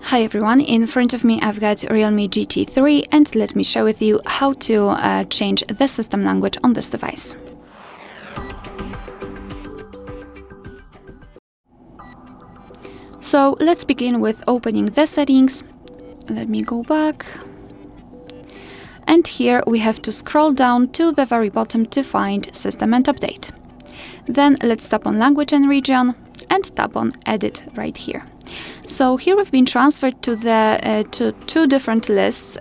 Hi everyone, in front of me I've got REALME GT3 and let me share with you how to change the system language on this device. So let's begin with opening the settings. Let me go back. And here we have to scroll down to the very bottom to find System and Update. Then let's tap on Language and Region and tap on Edit right here. So here we've been transferred to the to two different lists.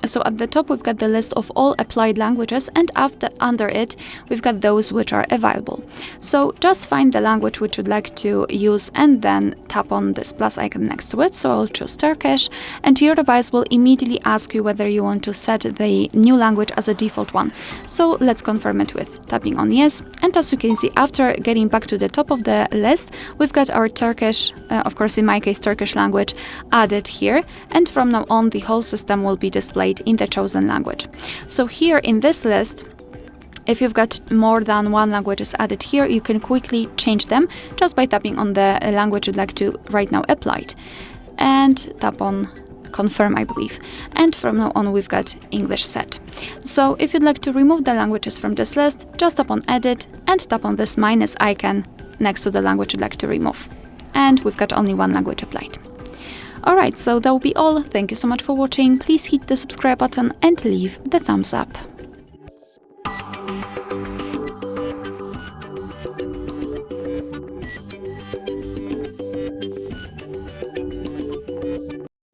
So at the top we've got the list of all applied languages, and under it we've got those which are available. So just find the language which you'd like to use and then tap on this plus icon next to it. So I'll choose Turkish, and your device will immediately ask you whether you want to set the new language as a default one. So let's confirm it with tapping on yes, and as you can see, after getting back to the top of the list, we've got our Turkish, of course in my case Turkish language, added here, and from now on the whole system will be displayed in the chosen language. So here in this list, if you've got more than one language added here, you can quickly change them just by tapping on the language you'd like to right now apply it, and tap on confirm, I believe, and from now on we've got English set. So if you'd like to remove the languages from this list, just tap on edit and tap on this minus icon next to the language you'd like to remove, and we've got only one language applied. Alright, so that will be all. Thank you so much for watching. Please hit the subscribe button and leave the thumbs up.